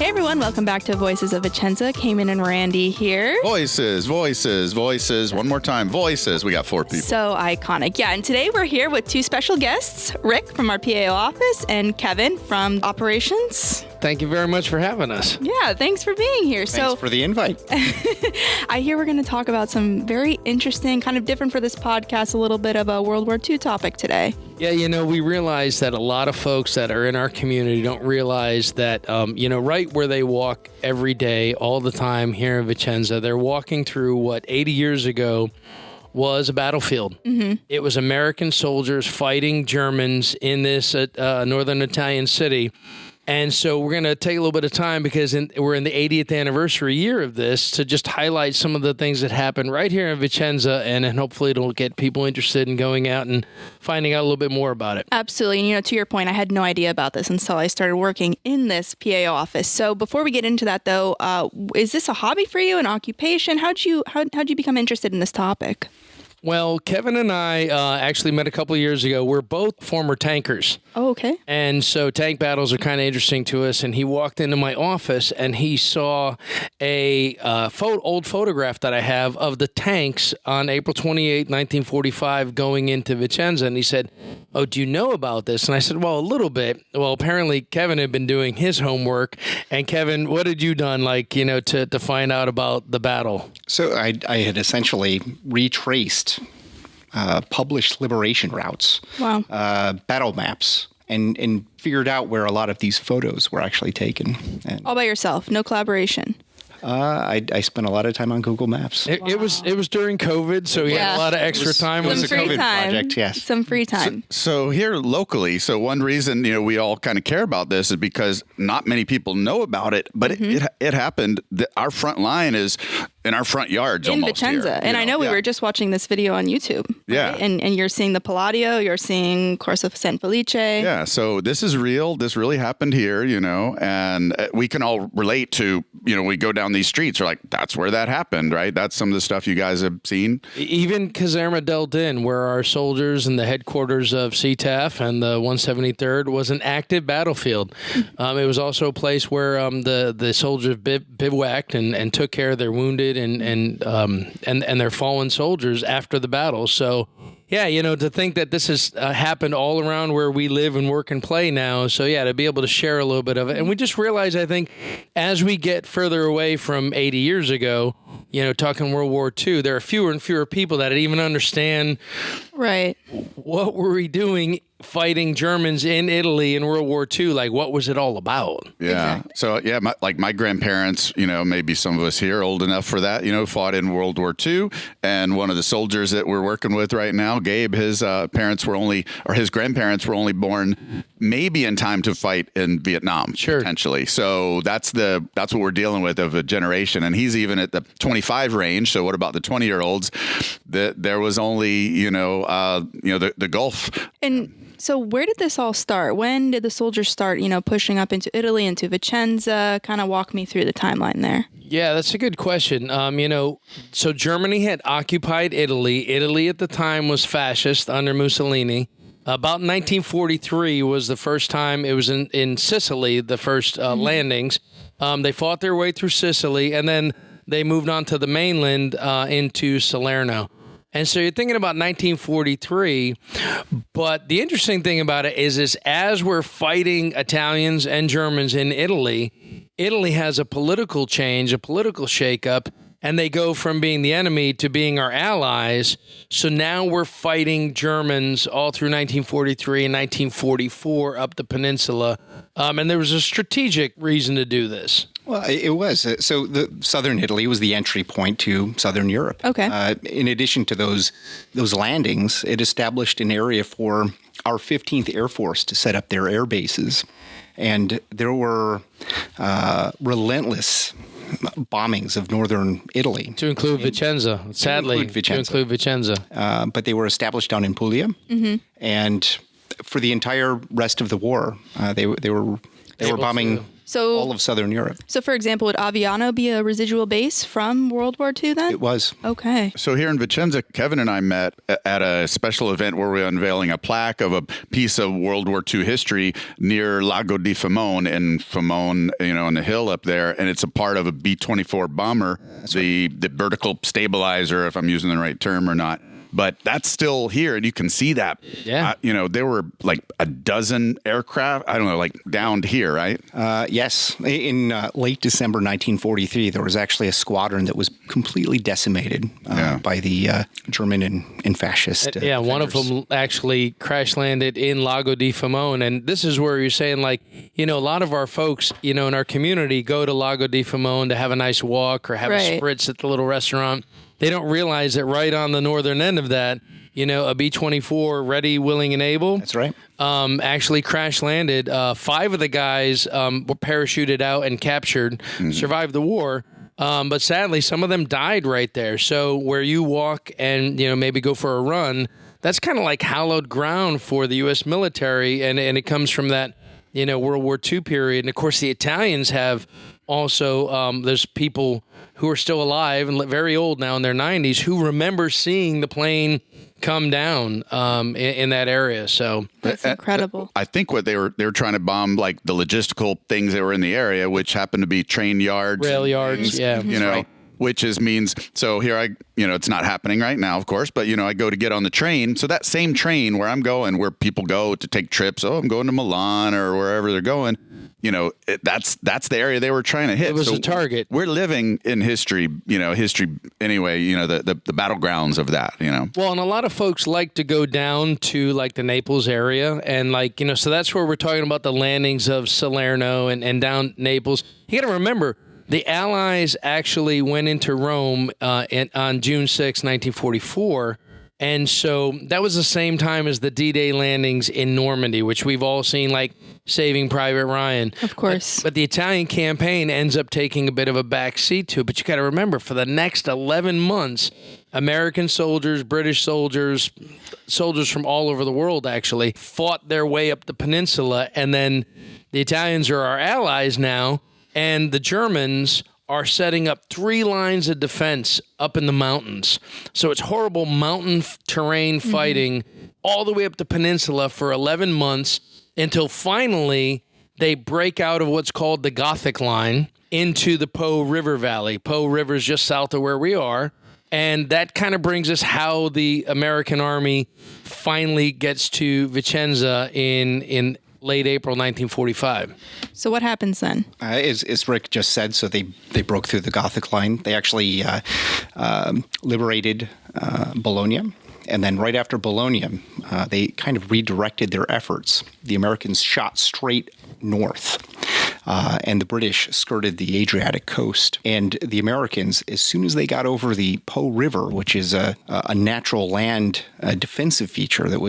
everyone, welcome back to Voices of Vicenza. Cayman and Randy here. Voices. One more time, voices. We got 4 people. So iconic. Yeah, and today we're here with 2 special guests, Rick from our PAO office and Kevin from operations. Thank you very much for having us. Yeah, thanks for being here. Thanks for the invite. I hear we're going to talk about some very interesting, kind of different for this podcast, a little bit of a World War II topic today. Yeah, we realize that a lot of folks that are in our community don't realize that, right where they walk every day, all the time here in Vicenza, they're walking through what 80 years ago was a battlefield. Mm-hmm. It was American soldiers fighting Germans in this northern Italian city. And so we're going to take a little bit of time because we're in the 80th anniversary year of this to just highlight some of the things that happened right here in Vicenza, and hopefully it'll get people interested in going out and finding out a little bit more about it. Absolutely. And, to your point, I had no idea about this until I started working in this PAO office. So before we get into that, though, is this a hobby for you, an occupation? How'd you become interested in this topic? Well, Kevin and I actually met a couple of years ago. We're both former tankers. Oh, okay. And so tank battles are kind of interesting to us. And he walked into my office and he saw a old photograph that I have of the tanks on April 28, 1945, going into Vicenza. And he said, "Oh, do you know about this?" And I said, "Well, a little bit." Well, apparently Kevin had been doing his homework. And Kevin, what had you done, to find out about the battle? So I had essentially retraced published liberation routes, wow, battle maps, and figured out where a lot of these photos were actually taken. And all by yourself, no collaboration. I spent a lot of time on Google Maps. It was during COVID, so he had a lot of extra time. It was Some a free COVID time. project, yes. Some free time. So here locally, one reason we all kind of care about this is because not many people know about it, but it happened. Our front line is in our front yards in almost Vicenza. here, and I know we were just watching this video on YouTube. Yeah. Right? And you're seeing the Palladio, you're seeing Corso San Felice. Yeah, so this is real. This really happened here, and we can all relate to, we go down these streets, we're like, that's where that happened, right? That's some of the stuff you guys have seen. Even Caserma del Din, where our soldiers and the headquarters of CTAF and the 173rd was an active battlefield. It was also a place where the soldiers bivouacked and took care of their wounded and their fallen soldiers after the battle. So, yeah, to think that this has happened all around where we live and work and play now. So, yeah, to be able to share a little bit of it. And we just realize, I think, as we get further away from 80 years ago, talking World War II, there are fewer and fewer people that even understand right. What were we doing fighting Germans in Italy in World War II? Like, what was it all about? Yeah. Exactly. So, yeah, my grandparents, maybe some of us here old enough for that, fought in World War II. And one of the soldiers that we're working with right now, Gabe, his his grandparents were only born maybe in time to fight in Vietnam, potentially. So that's what we're dealing with of a generation. And he's even at the 25 range. So what about the 20-year-olds? There was only, the Gulf. And so where did this all start? When did the soldiers start, pushing up into Italy, into Vicenza? Kind of walk me through the timeline there. Yeah, that's a good question. So Germany had occupied Italy. Italy at the time was fascist under Mussolini. About 1943 was the first time it was in Sicily, the first landings. They fought their way through Sicily, and then they moved on to the mainland into Salerno. And so you're thinking about 1943, but the interesting thing about it is as we're fighting Italians and Germans in Italy, Italy has a political change, a political shakeup, and they go from being the enemy to being our allies. So now we're fighting Germans all through 1943 and 1944 up the peninsula. And there was a strategic reason to do this. Well, it was. So the southern Italy was the entry point to southern Europe. Okay. In addition to those landings, it established an area for our 15th Air Force to set up their air bases. And there were relentless bombings of northern Italy. To include Vicenza, sadly. To include Vicenza. But they were established down in Puglia. Mm-hmm. And for the entire rest of the war, they were bombing So, all of Southern Europe. so for example, would Aviano be a residual base from World War II then? It was. Okay. So here in Vicenza, Kevin and I met at a special event where we were unveiling a plaque of a piece of World War II history near Lago di Famone in Famone, on the hill up there, and it's a part of a B-24 bomber, the vertical stabilizer, if I'm using the right term or not. But that's still here, and you can see that. Yeah. There were like a dozen aircraft, I don't know, like downed here, right? Yes. In late December 1943, there was actually a squadron that was completely decimated by the German and fascist. One of them actually crash landed in Lago di Famone. And this is where you're saying, like, a lot of our folks, in our community go to Lago di Famone to have a nice walk or have a spritz at the little restaurant. They don't realize that right on the northern end of that, a B-24 ready, willing, and able. That's right. Actually crash landed. 5 of the guys were parachuted out and captured, survived the war. But sadly, some of them died right there. So where you walk and, maybe go for a run, that's kind of like hallowed ground for the U.S. military. And it comes from that, World War II period. And, of course, the Italians have also, there's people who are still alive and very old now in their 90s who remember seeing the plane come down in that area. So that's incredible. I think what they were trying to bomb, like the logistical things that were in the area, which happened to be train yards, rail yards, things, which means, so here it's not happening right now, of course, but I go to get on the train. So that same train where I'm going, where people go to take trips, I'm going to Milan or wherever they're going, that's the area they were trying to hit. It was a target. We're living in history, history anyway, the battlegrounds of that, Well, and a lot of folks like to go down to like the Naples area and so that's where we're talking about the landings of Salerno and down Naples. You got to remember, the Allies actually went into Rome on June 6, 1944. And so that was the same time as the D-Day landings in Normandy, which we've all seen, like Saving Private Ryan. Of course. But the Italian campaign ends up taking a bit of a back seat to it. But you got to remember, for the next 11 months, American soldiers, British soldiers, soldiers from all over the world actually fought their way up the peninsula. And then the Italians are our allies now. And the Germans are setting up 3 lines of defense up in the mountains. So it's horrible mountain terrain fighting all the way up the peninsula for 11 months until finally they break out of what's called the Gothic Line into the Po River Valley. Po River is just south of where we are. And that kind of brings us how the American Army finally gets to Vicenza in late April 1945. So what happens then? As Rick just said, so they broke through the Gothic Line. They actually liberated Bologna. And then right after Bologna, they kind of redirected their efforts. The Americans shot straight north, and the British skirted the Adriatic coast. And the Americans, as soon as they got over the Po River, which is a natural land defensive feature there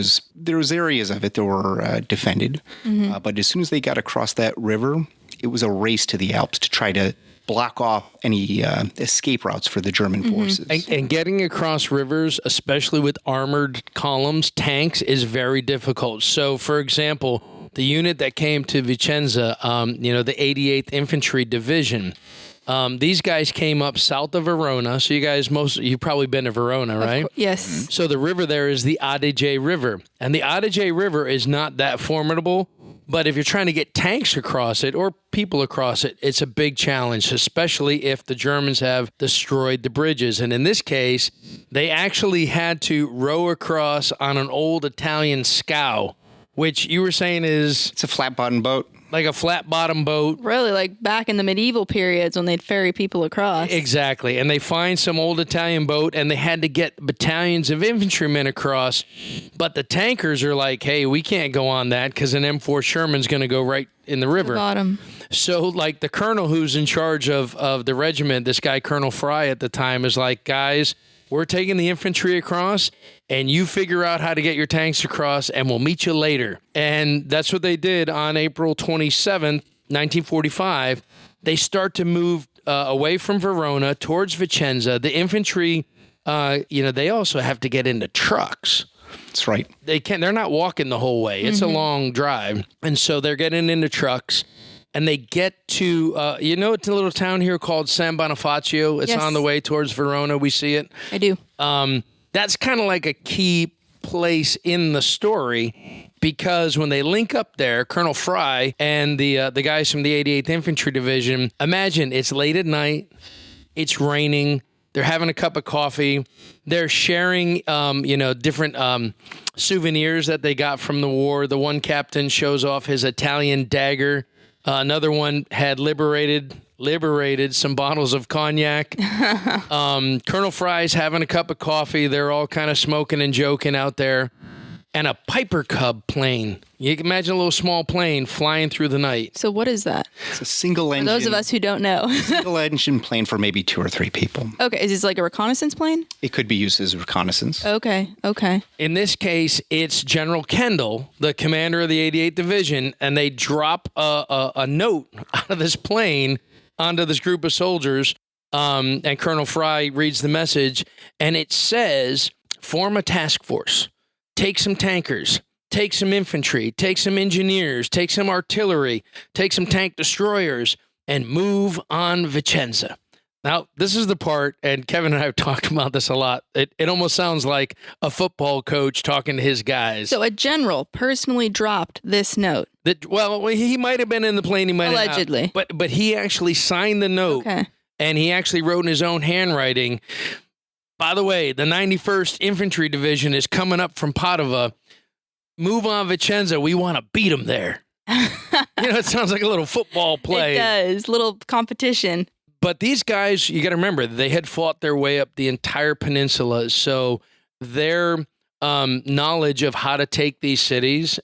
was areas of it that were defended. But as soon as they got across that river, it was a race to the Alps to try to block off any escape routes for the German forces. And getting across rivers, especially with armored columns, tanks, is very difficult. So, for example, the unit that came to Vicenza, the 88th Infantry Division, these guys came up south of Verona. So you've probably been to Verona, right? Yes. So the river there is the Adige River. And the Adige River is not that formidable. But if you're trying to get tanks across it or people across it, it's a big challenge, especially if the Germans have destroyed the bridges. And in this case, they actually had to row across on an old Italian scow, which you were saying is... It's a flat-bottom boat. Like a flat-bottom boat. Really, like back in the medieval periods when they'd ferry people across. Exactly. And they find some old Italian boat, and they had to get battalions of infantrymen across. But the tankers are like, hey, we can't go on that because an M4 Sherman's going to go right in the river. Bottom. So, like, the colonel who's in charge of the regiment, this guy, Colonel Fry at the time, is like, guys, we're taking the infantry across, and you figure out how to get your tanks across, and we'll meet you later. And that's what they did on April 27th, 1945. They start to move away from Verona towards Vicenza. The infantry, they also have to get into trucks. That's right. They're not walking the whole way. It's a long drive. And so they're getting into trucks. and they get to, it's a little town here called San Bonifacio. It's Yes. on the way towards Verona. We see it. I do. That's kind of like a key place in the story because when they link up there, Colonel Fry and the guys from the 88th Infantry Division, imagine it's late at night, it's raining, they're having a cup of coffee, they're sharing, different souvenirs that they got from the war. The one captain shows off his Italian dagger. Another one had liberated some bottles of cognac. Colonel Fry's having a cup of coffee. They're all kind of smoking and joking out there. And a Piper Cub plane. You can imagine a little small plane flying through the night. So what is that? It's a single engine. For those of us who don't know. Single engine plane for maybe 2 or 3 people. Okay, is this like a reconnaissance plane? It could be used as reconnaissance. Okay. In this case, it's General Kendall, the commander of the 88th Division, and they drop a note out of this plane onto this group of soldiers, and Colonel Fry reads the message, and it says, form a task force. Take some tankers, take some infantry, take some engineers, take some artillery, take some tank destroyers, and move on Vicenza. Now, this is the part, and Kevin and I have talked about this a lot. It almost sounds like a football coach talking to his guys. So a general personally dropped this note. He might have been in the plane. He might Allegedly. have not, but he actually signed the note, Okay. and he actually wrote in his own handwriting, by the way, the 91st Infantry Division is coming up from Padova. Move on Vicenza. We want to beat them there. It sounds like a little football play. It does. Little competition. But these guys, you got to remember, they had fought their way up the entire peninsula. So their knowledge of how to take these cities,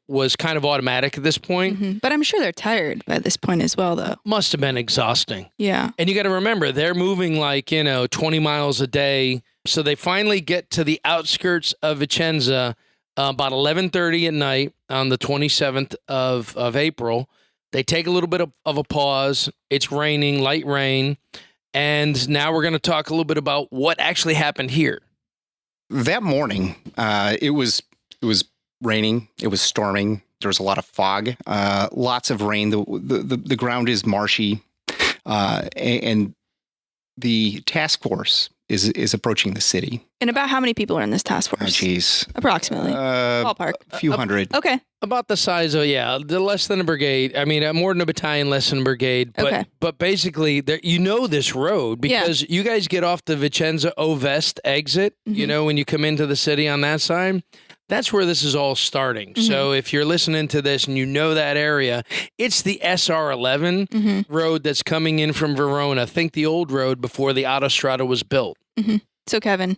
was kind of automatic at this point. Mm-hmm. But I'm sure they're tired by this point as well, though. Must have been exhausting. Yeah. And you got to remember, they're moving 20 miles a day. So they finally get to the outskirts of Vicenza about 11:30 at night on the 27th of April. They take a little bit of a pause. It's raining, light rain. And now we're going to talk a little bit about what actually happened here. That morning, it was raining. It was storming. There was a lot of fog, lots of rain. The ground is marshy, and the task force is approaching the city. And about how many people are in this task force? Oh, geez. Approximately. Ballpark. A few hundred. Okay. About the size of, the less than a brigade. I mean, more than a battalion, less than a brigade. But, Okay. but basically, this road because you guys get off the Vicenza Ovest exit, when you come into the city on that side. That's where this is all starting. Mm-hmm. So if you're listening to this and you know that area, it's the SR11 road that's coming in from Verona. Think the old road before the autostrada was built. Mm-hmm. So, Kevin.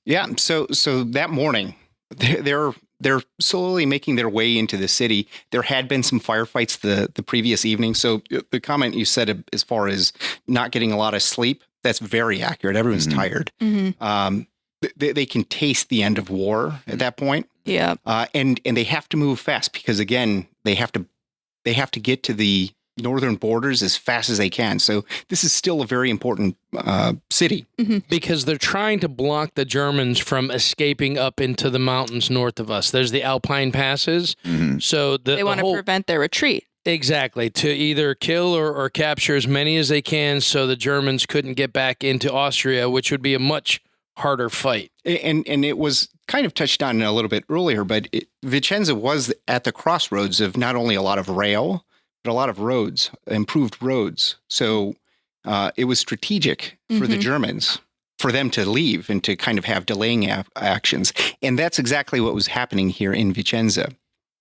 Yeah. So that morning, they're slowly making their way into the city. There had been some firefights the previous evening. So the comment you said as far as not getting a lot of sleep, that's very accurate. Everyone's tired. Mm-hmm. They can taste the end of war at that point. Yeah. And they have to move fast because, again, they have to get to the northern borders as fast as they can. So this is still a very important city. Mm-hmm. Because they're trying to block the Germans from escaping up into the mountains north of us. There's the Alpine passes. Mm-hmm. So They want to prevent their retreat. Exactly, to either kill or capture as many as they can so the Germans couldn't get back into Austria, which would be a much harder fight. And it was kind of touched on a little bit earlier, but Vicenza was at the crossroads of not only a lot of rail, but a lot of roads, improved roads. So it was strategic for the Germans for them to leave and to kind of have delaying actions. And that's exactly what was happening here in Vicenza.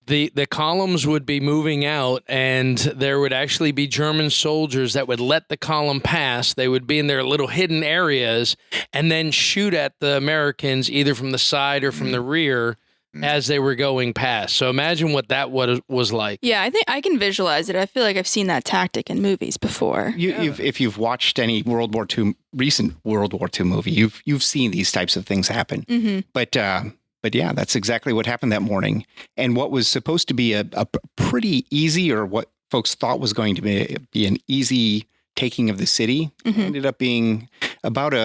The columns would be moving out, and there would actually be German soldiers that would let the column pass. They would be in their little hidden areas and then shoot at the Americans either from the side or from the rear as they were going past. So imagine what that was like. Yeah, I think I can visualize it. I feel like I've seen that tactic in movies before. If you've watched any recent World War II movie, you've seen these types of things happen. Mm-hmm. But yeah, that's exactly what happened that morning. And what was supposed to be a pretty easy, or what folks thought was going to be an easy taking of the city, ended up being about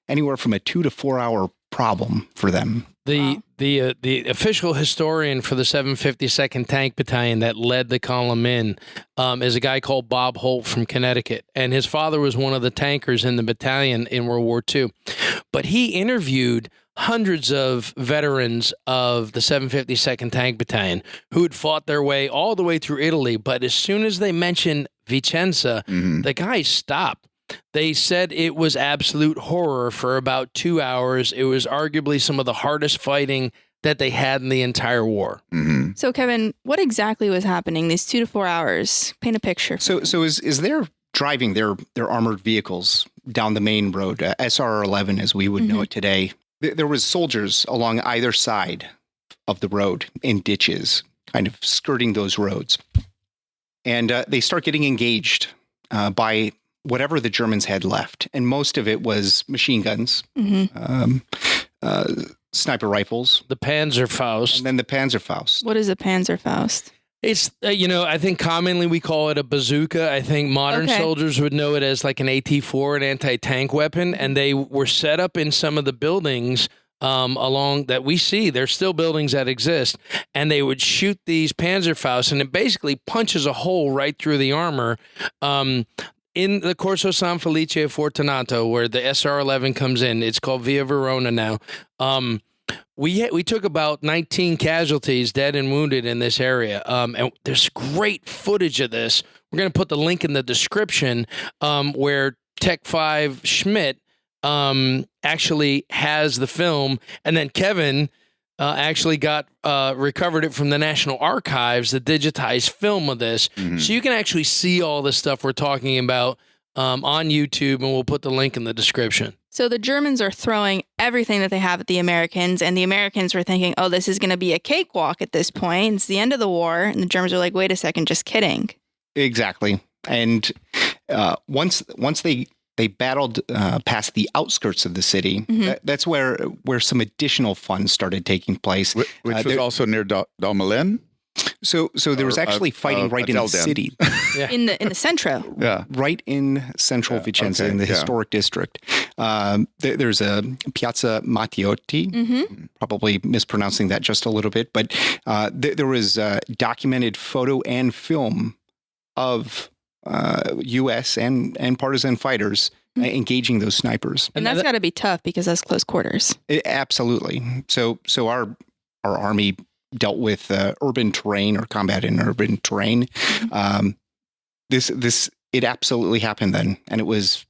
anywhere from a 2 to 4 hour problem for them. The official historian for the 752nd Tank Battalion that led the column in is a guy called Bob Holt from Connecticut, and his father was one of the tankers in the battalion in World War II. But he interviewed hundreds of veterans of the 752nd Tank Battalion who had fought their way all the way through Italy. But as soon as they mentioned Vicenza, the guys stopped. They said it was absolute horror for about 2 hours. It was arguably some of the hardest fighting that they had in the entire war. So, Kevin, what exactly was happening these 2 to 4 hours? Paint a picture. So is they're driving their armored vehicles down the main road, SR-11 as we would know it today. There was soldiers along either side of the road in ditches, kind of skirting those roads. And they start getting engaged by whatever the Germans had left. And most of it was machine guns, sniper rifles. The Panzerfaust. And then the Panzerfaust. What is a Panzerfaust? It's, I think commonly we call it a bazooka. I think modern soldiers would know it as like an AT-4, an anti-tank weapon. And they were set up in some of the buildings along that we see. There's still buildings that exist. And they would shoot these Panzerfausts, and it basically punches a hole right through the armor. In the Corso San Felice Fortunato, where the SR-11 comes in, it's called Via Verona now. We took about 19 casualties, dead and wounded, in this area. And there's great footage of this. We're going to put the link in the description where Tech 5 Schmidt actually has the film. And then Kevin actually recovered it from the National Archives, the digitized film of this. So you can actually see all the stuff we're talking about on YouTube, and we'll put the link in the description. So the Germans are throwing everything that they have at the Americans, and the Americans were thinking, oh, this is going to be a cakewalk at this point. It's the end of the war. And the Germans are like, wait a second, just kidding. Exactly. And once they battled past the outskirts of the city, that's where some additional fun started taking place. Which was also near Dalmalin? So there was actually fighting right in the city. In the centro. Yeah. Right in central Vicenza, in the historic district. There's a Piazza Matteotti, probably mispronouncing that just a little bit, but there was documented photo and film of U.S. and partisan fighters engaging those snipers. And that's got to be tough because that's close quarters. Absolutely. So our army dealt with urban terrain or combat in urban terrain. It absolutely happened then, and it was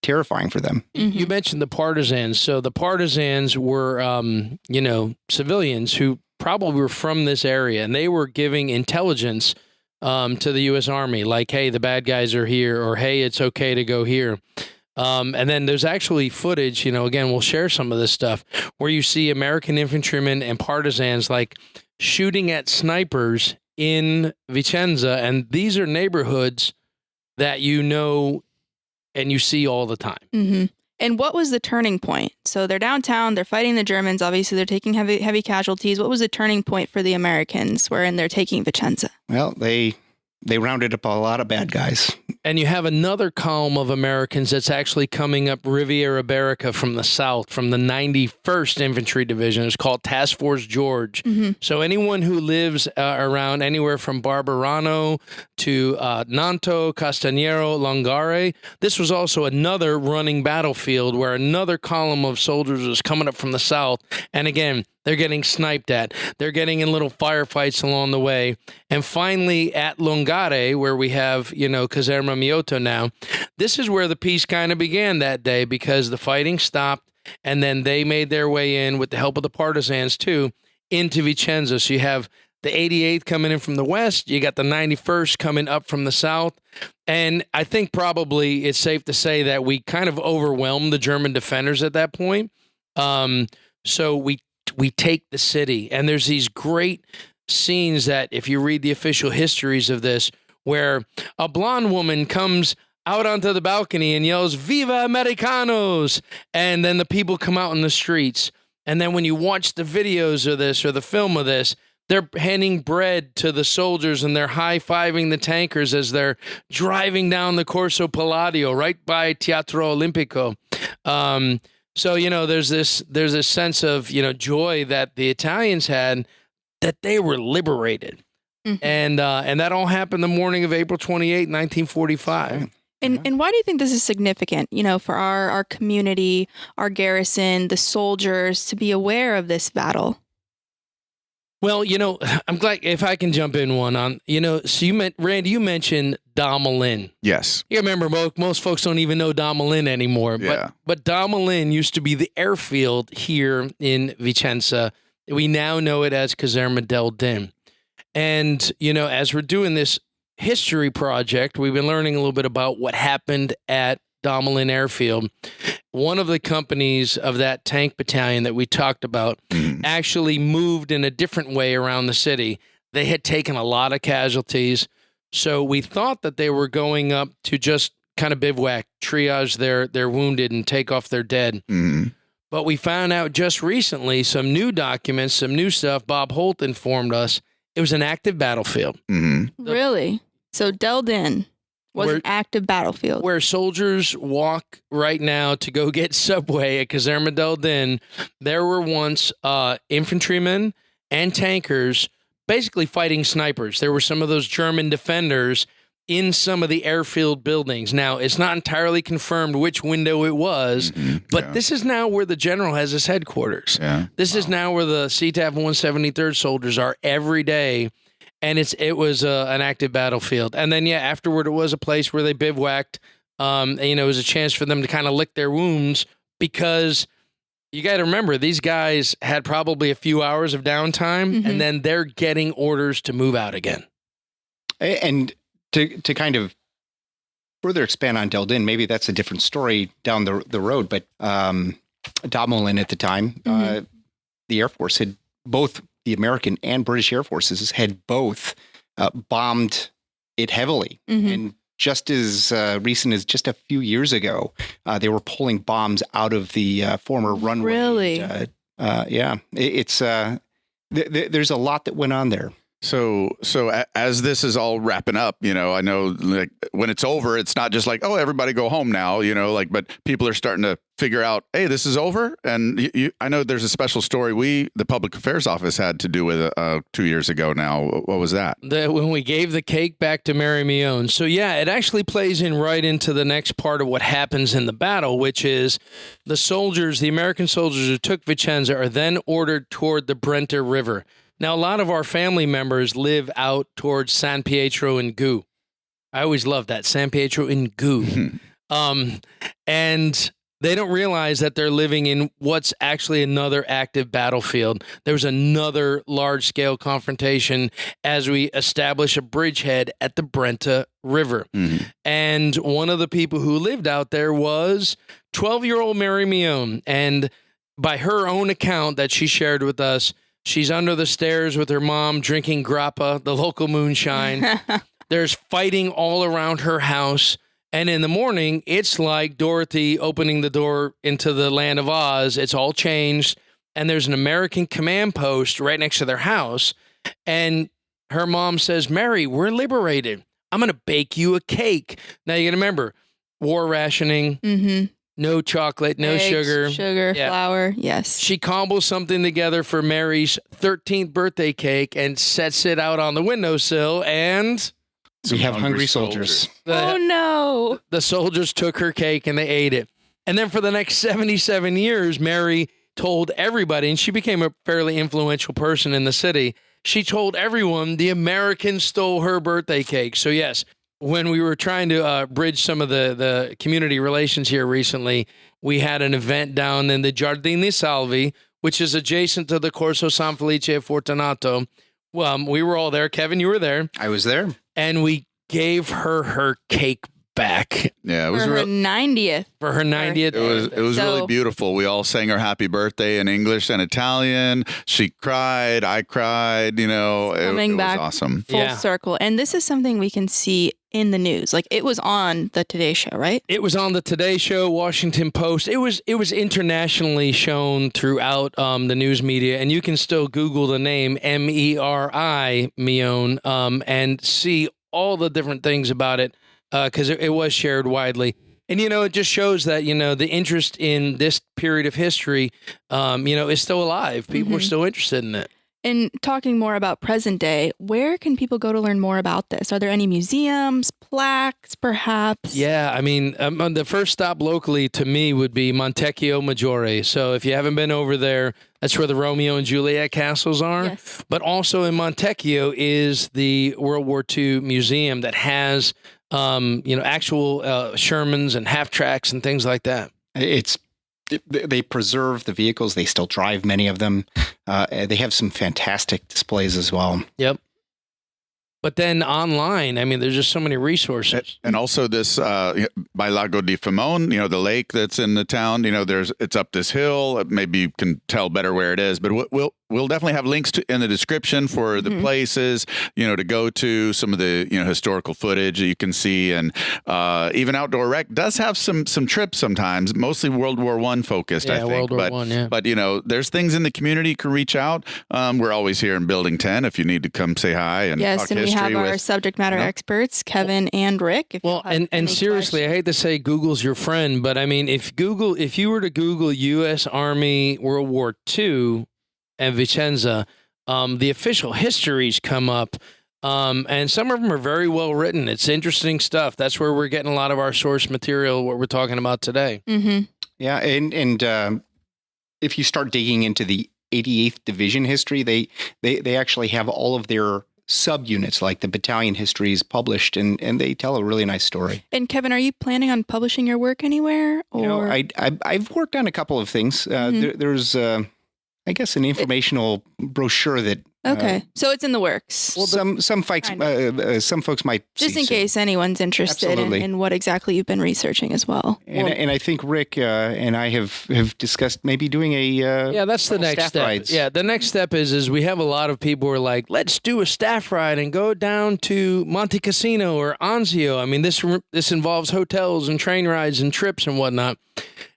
terrifying for them. You mentioned the partisans. So the partisans were civilians who probably were from this area, and they were giving intelligence to the U.S. Army, like, hey, the bad guys are here, or hey, it's okay to go here. And then there's actually footage, again, we'll share some of this stuff, where you see American infantrymen and partisans like shooting at snipers in Vicenza. And these are neighborhoods that and you see all the time. And what was the turning point? So they're downtown, they're fighting the Germans. Obviously, they're taking heavy casualties. What was the turning point for the Americans wherein they're taking Vicenza? Well, they rounded up a lot of bad guys. And you have another column of Americans that's actually coming up Riviera Barrica from the south, from the 91st Infantry Division. It's called Task Force George. So anyone who lives around anywhere from Barberano to Nanto, Castagnero, Longare, this was also another running battlefield where another column of soldiers was coming up from the south. And again, they're getting sniped at. They're getting in little firefights along the way. And finally, at Longare, where we have, Caserma Mioto now, this is where the peace kind of began that day, because the fighting stopped, and then they made their way in, with the help of the partisans too, into Vicenza. So you have the 88th coming in from the west. You got the 91st coming up from the south. And I think probably it's safe to say that we kind of overwhelmed the German defenders at that point. So we take the city, and there's these great scenes that, if you read the official histories of this, where a blonde woman comes out onto the balcony and yells, "Viva Americanos!" And then the people come out in the streets. And then when you watch the videos of this or the film of this, they're handing bread to the soldiers, and they're high-fiving the tankers as they're driving down the Corso Palladio right by Teatro Olimpico. So, there's this sense of, joy that the Italians had that they were liberated. Mhm. And that all happened the morning of April 28, 1945. And why do you think this is significant, for our community, our garrison, the soldiers to be aware of this battle? Well, I'm glad if I can jump in one on, so Randy, you mentioned Damelin. Yes. You remember most folks don't even know Damelin anymore. Yeah. But Damelin used to be the airfield here in Vicenza. We now know it as Caserma del Din. And, as we're doing this history project, we've been learning a little bit about what happened at Damelin Airfield. One of the companies of that tank battalion that we talked about actually moved in a different way around the city. They had taken a lot of casualties. So we thought that they were going up to just kind of bivouac, triage their wounded and take off their dead. Mm. But we found out just recently some new documents, some new stuff. Bob Holt informed us it was an active battlefield. Mm-hmm. Really? So Del Din was an active battlefield. Where soldiers walk right now to go get Subway at Caserma del Din, there were once infantrymen and tankers basically fighting snipers. There were some of those German defenders in some of the airfield buildings. Now, it's not entirely confirmed which window it was, but this is now where the general has his headquarters. Yeah. This is now where the CTAF 173rd soldiers are every day. And it was an active battlefield. And then, afterward, it was a place where they bivouacked. It was a chance for them to kind of lick their wounds because you got to remember, these guys had probably a few hours of downtime, and then they're getting orders to move out again. And to kind of further expand on Del Din, maybe that's a different story down the road, but Damelin at the time, the Air Force had both the American and British Air Forces had both bombed it heavily. And just as recent as just a few years ago, they were pulling bombs out of the former runway. Really? It's there's a lot that went on there. So as this is all wrapping up, I know like when it's over, it's not just like, oh, everybody go home now, but people are starting to figure out, hey, this is over. And I know there's a special story the Public Affairs Office had to do with 2 years ago now. What was that? When we gave the cake back to Mary Mion. So, it actually plays in right into the next part of what happens in the battle, which is the American soldiers who took Vicenza are then ordered toward the Brenta River. Now, a lot of our family members live out towards San Pietro in Gu. I always loved that, San Pietro in Gu. And they don't realize that they're living in what's actually another active battlefield. There was another large-scale confrontation as we establish a bridgehead at the Brenta River. And one of the people who lived out there was 12-year-old Mary Mion. And by her own account that she shared with us, she's under the stairs with her mom drinking grappa, the local moonshine. There's fighting all around her house. And in the morning, it's like Dorothy opening the door into the land of Oz. It's all changed. And there's an American command post right next to their house. And her mom says, Mary, we're liberated. I'm going to bake you a cake. Now, you got to remember, war rationing. No chocolate, no Eggs, sugar, flour. Yes. She cobbles something together for Mary's 13th birthday cake and sets it out on the windowsill, and we have hungry soldiers. Oh, no. The soldiers took her cake and they ate it. And then for the next 77 years, Mary told everybody, and she became a fairly influential person in the city, she told everyone the Americans stole her birthday cake. So yes, when we were trying to bridge some of the community relations here recently, we had an event down in the Giardini Salvi, which is adjacent to the Corso San Felice Fortunato. We were all there. Kevin, you were there. I was there. And we gave her cake back. Yeah, it was for her 90th. For her 90th. It was really beautiful. We all sang her happy birthday in English and Italian. She cried. I cried. It Coming back was awesome. Full circle. And this is something we can see in the news. Like, it was on the Today Show, right? It was on the Today Show, Washington Post. It was internationally shown throughout the news media, and you can still Google the name Meri Mion and see all the different things about it because it was shared widely. And, it just shows that, the interest in this period of history, is still alive. People are still interested in it. And talking more about present day, where can people go to learn more about this? Are there any museums, plaques, perhaps? Yeah, I mean, the first stop locally to me would be Montecchio Maggiore. So if you haven't been over there, that's where the Romeo and Juliet castles are. Yes. But also in Montecchio is the World War II museum that has, actual Shermans and half tracks and things like that. They preserve the vehicles. They still drive many of them. They have some fantastic displays as well. Yep. But then online, I mean, there's just so many resources. And also this by Lago di Famone, the lake that's in the town, it's up this hill. Maybe you can tell better where it is, but we'll definitely have links in the description for the places, to go to, some of the, historical footage that you can see. And even Outdoor Rec does have some trips sometimes, mostly World War I focused, I think. World War I, yeah. But, there's things in the community you can reach out. We're always here in Building 10 if you need to come say hi and talk history. Yes, and we have our subject matter experts, Kevin and Rick. And seriously, I hate to say Google's your friend, but I mean, if you were to Google U.S. Army World War II and Vicenza, the official histories come up, and some of them are very well written. It's interesting stuff. That's where we're getting a lot of our source material, what we're talking about today. Mm-hmm. Yeah, and if you start digging into the 88th Division history, they actually have all of their subunits, like the battalion histories, published, and they tell a really nice story. And Kevin, are you planning on publishing your work anywhere? Or I've worked on a couple of things. There's I guess an informational brochure that. Okay, so it's in the works. Well, some folks might just in case anyone's interested in what exactly you've been researching as well. And I think Rick and I have discussed maybe doing a that's the next step. Rides. Yeah, the next step is we have a lot of people who are like, let's do a staff ride and go down to Monte Cassino or Anzio. I mean, this involves hotels and train rides and trips and whatnot.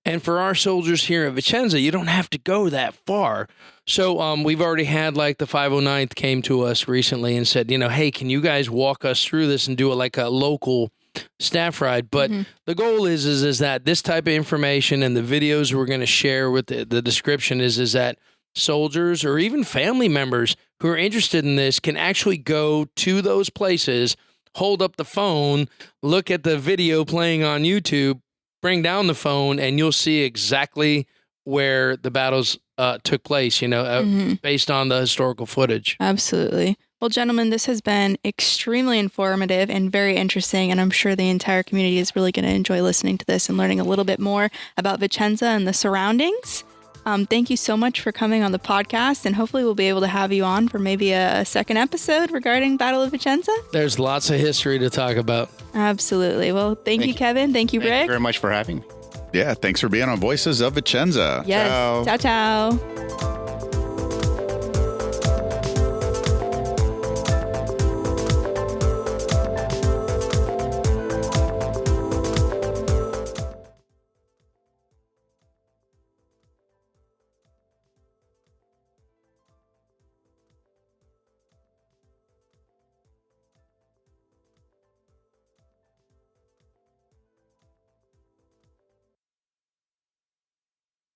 And for our soldiers here at Vicenza, you don't have to go that far. So we've already had, like, the 509th came to us recently and said, hey, can you guys walk us through this and do it like a local staff ride? But the goal is that this type of information and the videos we're going to share with the description is that soldiers or even family members who are interested in this can actually go to those places, hold up the phone, look at the video playing on YouTube, bring down the phone, and you'll see exactly where the battles took place, based on the historical footage. Absolutely. Well, gentlemen, this has been extremely informative and very interesting, and I'm sure the entire community is really going to enjoy listening to this and learning a little bit more about Vicenza and the surroundings. Thank you so much for coming on the podcast, and hopefully we'll be able to have you on for maybe a second episode regarding Battle of Vicenza. There's lots of history to talk about. Absolutely. Well, thank you, Kevin. Thank you, Rick. Thank you very much for having me. Yeah, thanks for being on Voices of Vicenza. Yes. Ciao, ciao.